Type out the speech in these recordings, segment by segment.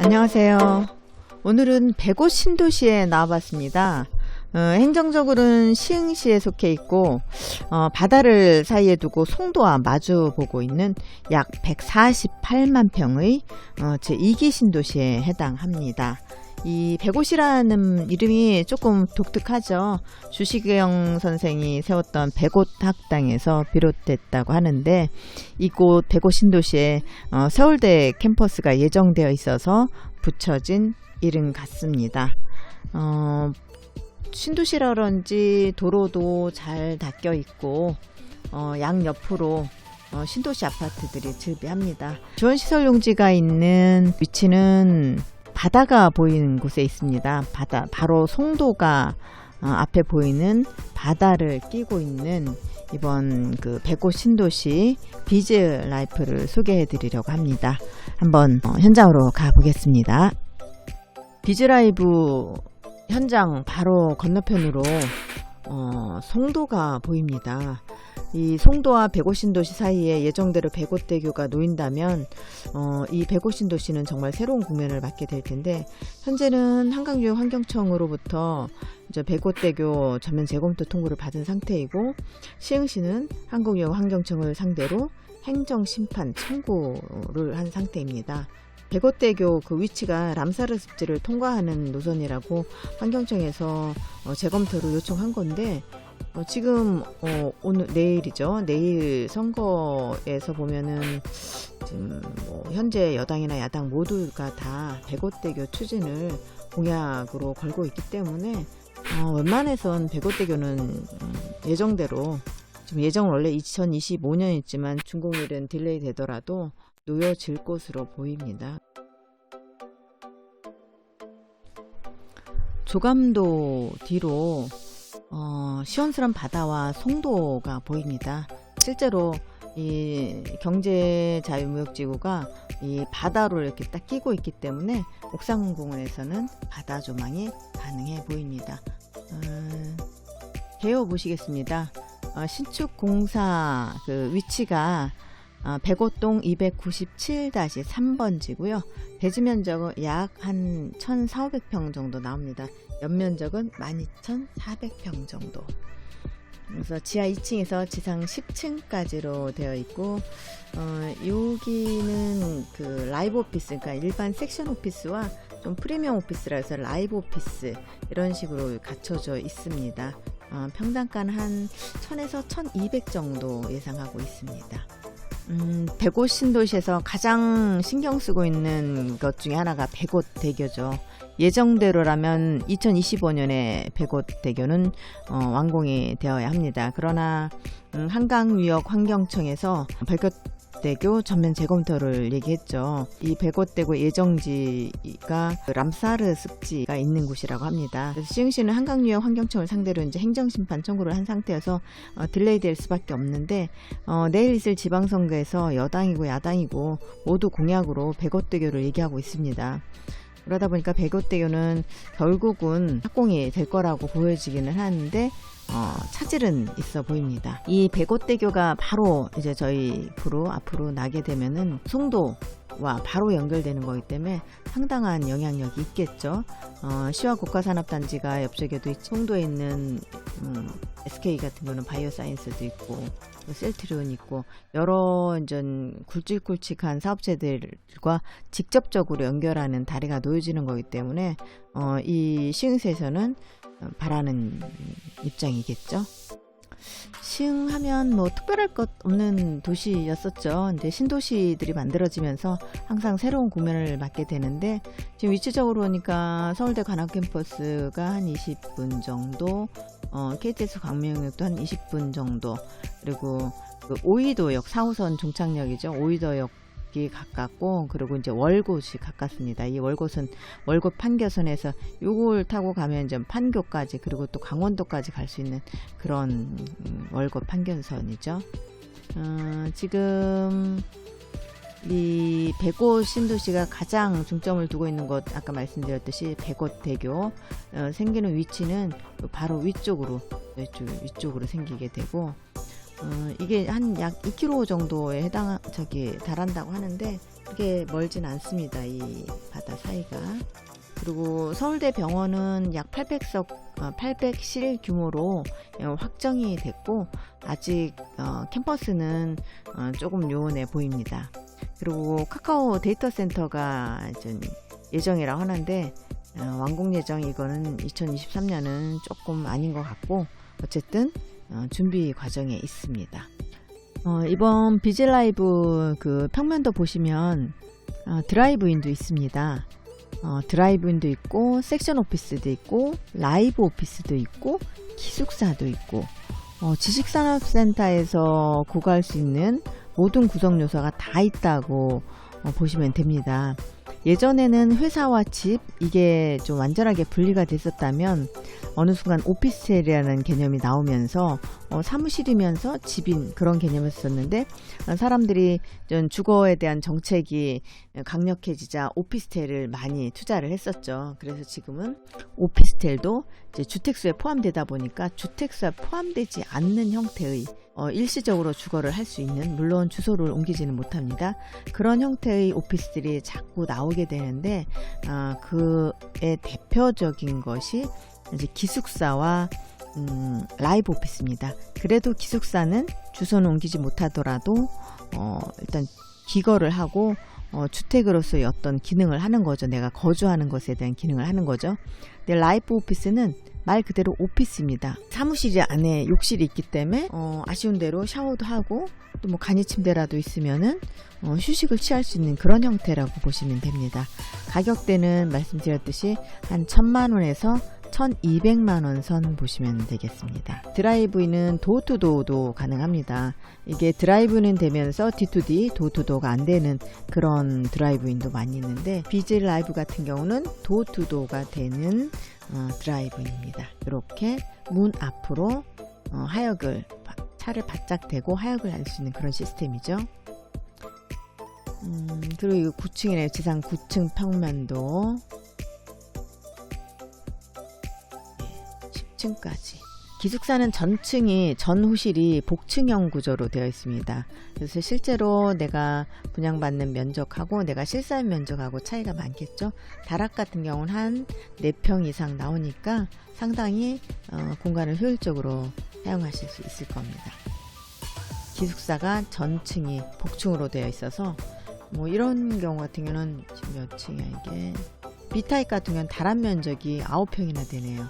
안녕하세요. 오늘은 백옷 신도시에 나와봤습니다. 행정적으로는 시흥시에 속해 있고 바다를 사이에 두고 송도와 마주보고 있는 약 148만 평의 제2기 신도시에 해당합니다. 이 백옷이라는 이름이 조금 독특하죠. 주시경 선생이 세웠던 백옷학당에서 비롯됐다고 하는데, 이곳 백옷 신도시에 서울대 캠퍼스가 예정되어 있어서 붙여진 이름 같습니다. 신도시라 그런지 도로도 잘 닦여 있고 양옆으로 신도시 아파트들이 즐비합니다. 지원시설 용지가 있는 위치는 바다가 보이는 곳에 있습니다. 바다, 바로 송도가 앞에 보이는 바다를 끼고 있는 이번 그 백옷 신도시 비즈 라이프를 소개해 드리려고 합니다. 한번 현장으로 가보겠습니다. 비즈 라이브 현장 바로 건너편으로 송도가 보입니다. 이 송도와 백옷 신도시 사이에 예정대로 백옷대교가 놓인다면 이 백옷 신도시는 정말 새로운 국면을 맞게 될 텐데, 현재는 한강유역환경청으로부터 이제 백옷대교 전면 재검토 통보를 받은 상태이고, 시흥시는 한국유역환경청을 상대로 행정심판 청구를 한 상태입니다. 백옷대교 그 위치가 람사르 습지를 통과하는 노선이라고 환경청에서 재검토를 요청한 건데, 지금 오늘 내일이죠. 내일 선거에서 보면은 지금 현재 여당이나 야당 모두가 다 백옷대교 추진을 공약으로 걸고 있기 때문에 웬만해선 백옷대교는 예정대로, 지금 예정은 원래 2025년이지만 준공일은 딜레이 되더라도 놓여질 것으로 보입니다. 조감도 뒤로 시원스런 바다와 송도가 보입니다. 실제로 이 경제자유무역지구가 이 바다로 이렇게 딱 끼고 있기 때문에 옥상공원에서는 바다 조망이 가능해 보입니다. 배워 보시겠습니다. 신축공사 그 위치가 백옷동 297-3번지고요. 대지 면적은 약 한 1,400평 정도 나옵니다. 연면적은 12,400평 정도. 그래서 지하 2층에서 지상 10층까지로 되어 있고, 여기는 그 라이브 오피스, 그러니까 일반 섹션 오피스와 좀 프리미엄 오피스라 해서 라이브 오피스 이런 식으로 갖춰져 있습니다. 평당가는 한 1,000에서 1,200 정도 예상하고 있습니다. 백옷 신도시에서 가장 신경 쓰고 있는 것 중에 하나가 백옷대교죠. 예정대로라면 2025년에 백옷대교는 완공이 되어야 합니다. 그러나 한강유역환경청에서 백옷대교 전면 재검토를 얘기했죠. 이 백옷대교 예정지가 람사르 습지가 있는 곳이라고 합니다. 그래서 시흥시는 한강유역환경청을 상대로 이제 행정심판 청구를 한 상태여서 딜레이 될 수밖에 없는데, 내일 있을 지방선거에서 여당이고 야당이고 모두 공약으로 백옷대교를 얘기하고 있습니다. 그러다 보니까 백옷대교는 결국은 착공이 될 거라고 보여지기는 하는데 차질은 있어 보입니다. 이 백옷대교가 바로 이제 저희 앞으로 나게 되면은 송도와 바로 연결되는 거기 때문에 상당한 영향력이 있겠죠. 시와 국가산업단지가 옆쪽에도 있고, 송도에 있는 SK 같은 경우는 바이오사이언스도 있고 셀트리온 있고 여러 이제 굵직굵직한 사업체들과 직접적으로 연결하는 다리가 놓여지는 거기 때문에 이 시흥시에서는 바라는 입장이겠죠. 시흥하면 뭐 특별할 것 없는 도시였었죠. 근데 신도시들이 만들어지면서 항상 새로운 국면을 맞게 되는데, 지금 위치적으로 보니까 서울대 관악캠퍼스가 한 20분 정도, KTX 광명역도 한 20분 정도, 그리고 그 오이도역 4호선 종착역이죠. 오이도역이 가깝고, 그리고 이제 월곶이 가깝습니다. 이 월곶은 월곶 판교선에서 요걸 타고 가면 이제 판교까지, 그리고 또 강원도까지 갈 수 있는 그런 월곶 판교선이죠. 지금 이 백옷 신도시가 가장 중점을 두고 있는 곳, 아까 말씀드렸듯이 백옷대교 생기는 위치는 바로 위쪽으로 생기게 되고, 이게 한 약 2km 정도에 달한다고 하는데 그게 멀진 않습니다. 이 바다 사이가. 그리고 서울대 병원은 약 800실 규모로 확정이 됐고 아직 캠퍼스는 조금 요원해 보입니다. 그리고 카카오 데이터 센터가 예정이라고 하는데 완공 예정 이거는 2023년은 조금 아닌 것 같고 어쨌든 준비 과정에 있습니다. 이번 비즈라이브 그 평면도 보시면 드라이브인도 있습니다. 드라이브인도 있고 섹션 오피스도 있고 라이브 오피스도 있고 기숙사도 있고 지식산업센터에서 구할 수 있는 모든 구성 요소가 다 있다고 보시면 됩니다. 예전에는 회사와 집 이게 좀 완전하게 분리가 됐었다면 어느 순간 오피스텔이라는 개념이 나오면서 사무실이면서 집인 그런 개념이었었는데 사람들이 주거에 대한 정책이 강력해지자 오피스텔을 많이 투자를 했었죠. 그래서 지금은 오피스텔도 이제 주택수에 포함되다 보니까 주택수에 포함되지 않는 형태의 일시적으로 주거를 할 수 있는, 물론 주소를 옮기지는 못합니다. 그런 형태의 오피스들이 자꾸 나오게 되는데 그의 대표적인 것이 이제 기숙사와 라이브 오피스입니다. 그래도 기숙사는 주소는 옮기지 못하더라도 일단 귀거를 하고 주택으로서의 어떤 기능을 하는 거죠. 내가 거주하는 것에 대한 기능을 하는 거죠. 근데 라이브 오피스는 말 그대로 오피스입니다. 사무실 안에 욕실이 있기 때문에 아쉬운 대로 샤워도 하고 또 뭐 간이 침대라도 있으면은 휴식을 취할 수 있는 그런 형태라고 보시면 됩니다. 가격대는 말씀드렸듯이 한 1,000만 원에서 1,200만 원 선 보시면 되겠습니다. 드라이브인은 도어투도어도 가능합니다. 이게 드라이브는 되면서 D2D, 도어투도어가 안 되는 그런 드라이브인도 많이 있는데 비즈라이브 같은 경우는 도어투도어가 되는 드라이브인입니다. 이렇게 문 앞으로 하역을 차를 바짝 대고 하역을 할 수 있는 그런 시스템이죠. 그리고 이거 9층이네요. 지상 9층 평면도 10층까지. 기숙사는 전층이 전호실이 복층형 구조로 되어 있습니다. 그래서 실제로 내가 분양받는 면적하고 내가 실사한 면적하고 차이가 많겠죠. 다락 같은 경우는 한 4평 이상 나오니까 상당히 공간을 효율적으로 사용하실 수 있을 겁니다. 기숙사가 전층이 복층으로 되어 있어서 뭐 이런 경우 같은 경우는 지금 몇 층이야 이게. B타입 같은 경우는 다란 면적이 9평이나 되네요.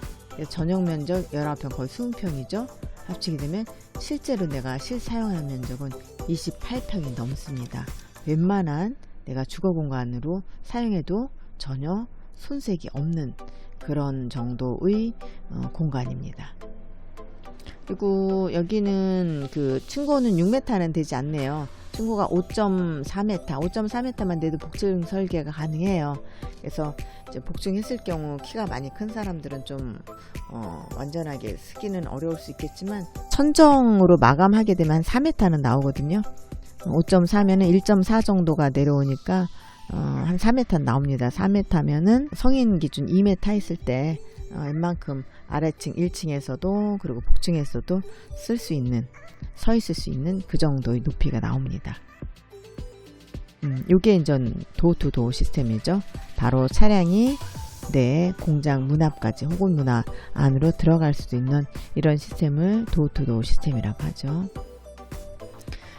전용 면적 19평, 거의 20평이죠. 합치게 되면 실제로 내가 실사용하는 면적은 28평이 넘습니다. 웬만한 내가 주거 공간으로 사용해도 전혀 손색이 없는 그런 정도의 공간입니다. 그리고 여기는 그 층고는 6m는 되지 않네요. 층고가 5.4m, 5.4m만 돼도 복층 설계가 가능해요. 그래서 이제 복층했을 경우 키가 많이 큰 사람들은 좀 완전하게 쓰기는 어려울 수 있겠지만 천정으로 마감하게 되면 한 4m는 나오거든요. 5.4면은 1.4 정도가 내려오니까 한 4m 나옵니다. 4m면은 성인 기준 2m 있을 때 웬만큼 아래층 1층에서도 그리고 복층에서도 쓸 수 있는, 서 있을 수 있는 그 정도의 높이가 나옵니다. 요게 이제 도어투도어 시스템이죠. 바로 차량이 내 공장 문 앞까지 혹은 문 안으로 들어갈 수도 있는 이런 시스템을 도어투도어 시스템이라고 하죠.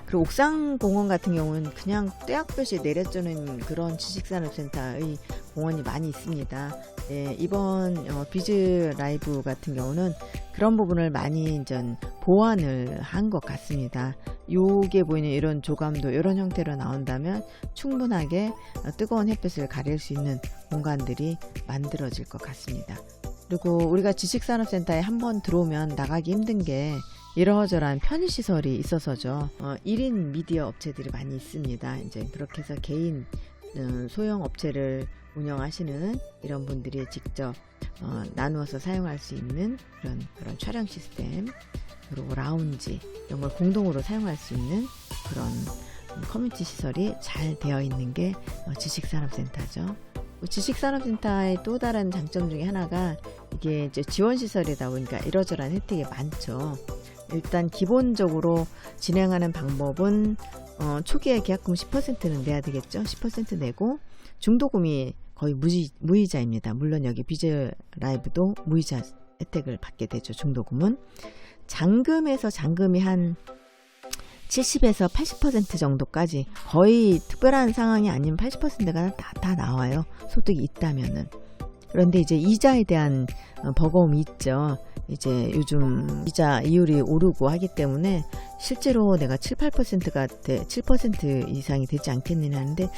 그리고 옥상 공원 같은 경우는 그냥 떼약볕이 내려주는 그런 지식산업센터의 공원이 많이 있습니다. 네, 이번 비즈라이브 같은 경우는 그런 부분을 많이 이제 보완을 한 것 같습니다. 요게 보이는 이런 조감도 이런 형태로 나온다면 충분하게 뜨거운 햇볕을 가릴 수 있는 공간들이 만들어질 것 같습니다. 그리고 우리가 지식산업센터에 한번 들어오면 나가기 힘든 게 이러저러한 편의시설이 있어서죠. 1인 미디어 업체들이 많이 있습니다. 이제 그렇게 해서 개인 소형 업체를 운영하시는 이런 분들이 직접 나누어서 사용할 수 있는 그런 촬영 시스템, 그리고 라운지 이런 걸 공동으로 사용할 수 있는 그런 커뮤니티 시설이 잘 되어 있는 게 지식산업센터죠. 지식산업센터의 또 다른 장점 중에 하나가 이게 이제 지원시설이다 보니까 이러저러한 혜택이 많죠. 일단 기본적으로 진행하는 방법은 초기에 계약금 10%는 내야 되겠죠. 10% 내고 중도금이 거의 무이자입니다. 물론 여기 BJ 라이브도 무이자 혜택을 받게 되죠. 중도금은 잔금에서 잔금이 한 70에서 80% 정도까지 거의 특별한 상황이 아니면 80%가 다 나와요. 소득이 있다면은. 그런데 이제 이자에 대한 버거움이 있죠. 이제 요즘 이자 이율이 오르고 하기 때문에 실제로 내가 7% 이상이 되지 않겠느냐 하는데,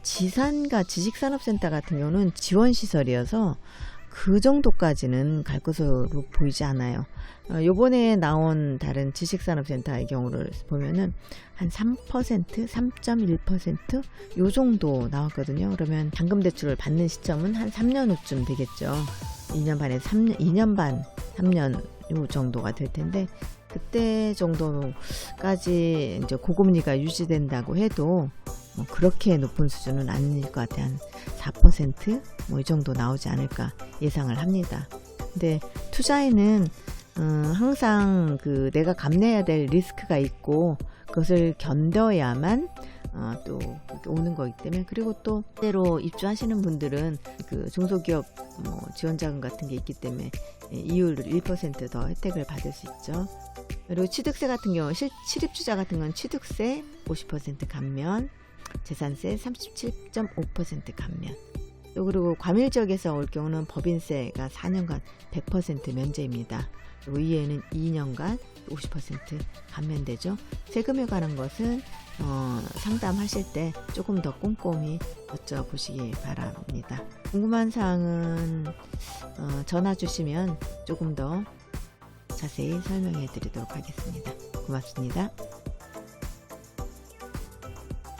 지산과 지식산업센터 같은 경우는 지원시설이어서 그 정도까지는 갈 것으로 보이지 않아요. 요번에 나온 다른 지식산업센터의 경우를 보면은 한 3%, 3.1% 요 정도 나왔거든요. 그러면 잔금 대출을 받는 시점은 한 3년 후쯤 되겠죠. 2년 반에서 2년 반, 3년 요 정도가 될 텐데, 그때 정도까지 이제 고금리가 유지된다고 해도 뭐 그렇게 높은 수준은 아닐 것 같아요. 한 4% 뭐 이 정도 나오지 않을까 예상을 합니다. 근데 투자에는 항상 그 내가 감내해야 될 리스크가 있고 그것을 견뎌야만 또 오는 거기 때문에, 그리고 또 때로 입주하시는 분들은 그 중소기업 지원자금 같은 게 있기 때문에 이율 1% 더 혜택을 받을 수 있죠. 그리고 취득세 같은 경우 실입주자 같은 건 취득세 50% 감면, 재산세 37.5% 감면. 또 그리고 과밀 지역에서 올 경우는 법인세가 4년간 100% 면제입니다. 그리고 이에는 2년간 50% 감면되죠. 세금에 관한 것은 상담하실 때 조금 더 꼼꼼히 여쭤보시기 바랍니다. 궁금한 사항은 전화 주시면 조금 더 자세히 설명해 드리도록 하겠습니다. 고맙습니다.